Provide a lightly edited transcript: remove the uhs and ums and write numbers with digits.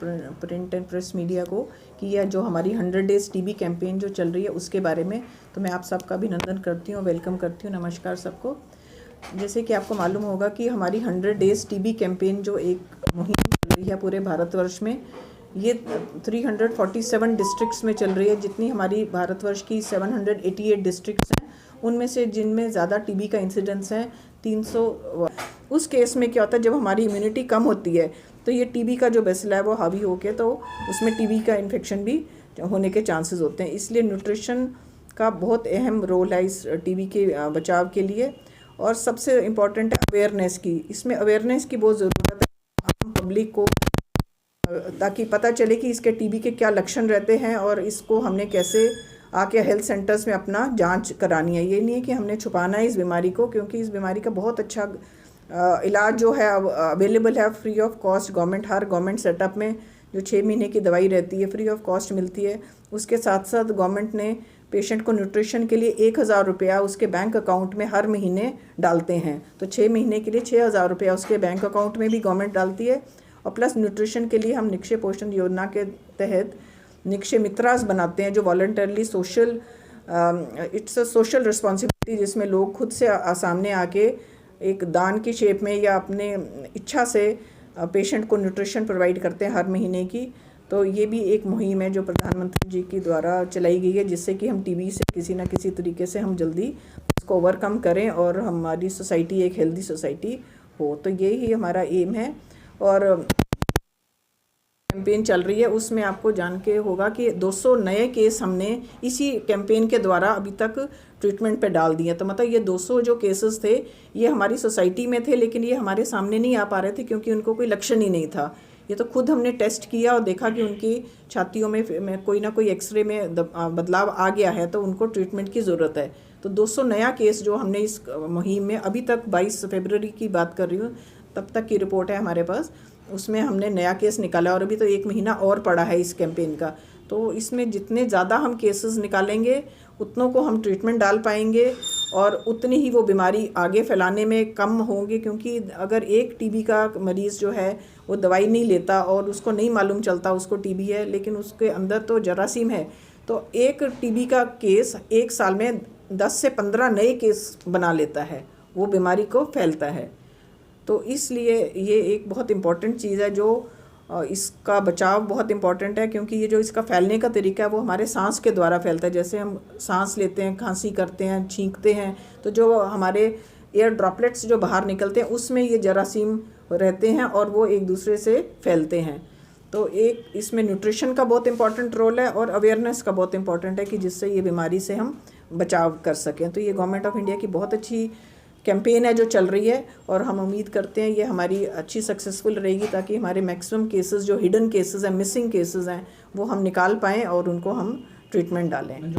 Print and press media को कि यह जो हमारी 100 डेज़ टीबी कैंपेन जो चल रही है उसके बारे में। तो मैं आप सबका अभिनंदन करती हूँ, वेलकम करती हूँ। नमस्कार सबको। जैसे कि आपको मालूम होगा कि हमारी 100 डेज़ टीबी कैंपेन जो एक मुहिम चल रही है पूरे भारतवर्ष में, ये 347 डिस्ट्रिक्ट्स में चल रही है। जितनी हमारी भारतवर्ष की 788 डिस्ट्रिक्ट्स हैं, उनमें से जिनमें ज़्यादा टीबी का इंसिडेंस है 300। उस केस में क्या होता है, जब हमारी इम्यूनिटी कम होती है तो ये टीबी का जो बेसिला है वो हावी होके तो उसमें टीबी का इन्फेक्शन भी होने के चांसेस होते हैं। इसलिए न्यूट्रिशन का बहुत अहम रोल है इस टीबी के बचाव के लिए। और सबसे इम्पॉर्टेंट है अवेयरनेस की। इसमें अवेयरनेस की बहुत ज़रूरत है आम पब्लिक को, ताकि पता चले कि इसके टीबी के क्या लक्षण रहते हैं और इसको हमने कैसे आके हेल्थ सेंटर्स में अपना जांच करानी है। ये नहीं है कि हमने छुपाना है इस बीमारी को, क्योंकि इस बीमारी का बहुत अच्छा इलाज जो है अवेलेबल है free of cost. Her government setup में जो 6 महीने की दवाई रहती है फ्री ऑफ कॉस्ट मिलती है। उसके साथ साथ गवर्नमेंट ने पेशेंट को न्यूट्रिशन के लिए 1000 रुपया उसके बैंक अकाउंट में हर महीने डालते हैं। तो 6 महीने के लिए 6000 रुपया उसके बैंक अकाउंट में भी गवर्नमेंट डालती है। और प्लस न्यूट्रिशन के लिए हम निक्षय पोषण योजना के तहत निक्षय मित्रास बनाते हैं, जो voluntarily it's a social responsibility, जिसमें लोग खुद से सामने आके एक दान की शेप में या अपने इच्छा से पेशेंट को न्यूट्रिशन प्रोवाइड करते हैं हर महीने की। तो ये भी एक मुहिम है जो प्रधानमंत्री जी के द्वारा चलाई गई है, जिससे कि हम टीबी से किसी ना किसी तरीके से हम जल्दी इसको ओवरकम करें और हमारी सोसाइटी एक हेल्दी सोसाइटी हो। तो यही हमारा एम है। और कैंपेन चल रही है उसमें आपको जान के होगा कि 200 नए केस हमने इसी कैंपेन के द्वारा अभी तक ट्रीटमेंट पे डाल दिए। तो मतलब ये 200 जो केसेस थे ये हमारी सोसाइटी में थे, लेकिन ये हमारे सामने नहीं आ पा रहे थे क्योंकि उनको कोई लक्षण ही नहीं था। ये तो खुद हमने टेस्ट किया और देखा कि उनकी छातियों में कोई ना कोई एक्सरे में बदलाव आ गया है, तो उनको ट्रीटमेंट की ज़रूरत है। तो 200 नया केस जो हमने इस मुहिम में अभी तक 22 फरवरी की बात कर रही हूँ तब तक की रिपोर्ट है हमारे पास, उसमें हमने नया केस निकाला। और अभी तो 1 महीना और पड़ा है इस कैंपेन का। तो इसमें जितने ज़्यादा हम केसेस निकालेंगे उतनों को हम ट्रीटमेंट डाल पाएंगे और उतनी ही वो बीमारी आगे फैलाने में कम होंगे। क्योंकि अगर एक टीबी का मरीज़ जो है वो दवाई नहीं लेता और उसको नहीं मालूम चलता उसको टीबी है, लेकिन उसके अंदर तो जरासीम है, तो एक टीबी का केस 1 साल में 10 से 15 नए केस बना लेता है, वो बीमारी को फैलता है। तो इसलिए ये एक बहुत इम्पॉर्टेंट चीज़ है जो इसका बचाव बहुत इम्पॉर्टेंट है, क्योंकि ये जो इसका फैलने का तरीका है वो हमारे सांस के द्वारा फैलता है। जैसे हम सांस लेते हैं, खांसी करते हैं, छींकते हैं, तो जो हमारे एयर ड्रॉपलेट्स जो बाहर निकलते हैं उसमें ये जरासीम रहते हैं और वो एक दूसरे से फैलते हैं। तो एक इसमें न्यूट्रिशन का बहुत इंपॉर्टेंट रोल है और अवेयरनेस का बहुत इंपॉर्टेंट है कि जिससे ये बीमारी से हम बचाव कर सकें। तो ये गवर्नमेंट ऑफ इंडिया की बहुत अच्छी कैंपेन है जो चल रही है और हम उम्मीद करते हैं ये हमारी अच्छी सक्सेसफुल रहेगी, ताकि हमारे मैक्सिमम केसेस जो हिडन केसेस हैं, मिसिंग केसेस हैं, वो हम निकाल पाएँ और उनको हम ट्रीटमेंट डालें।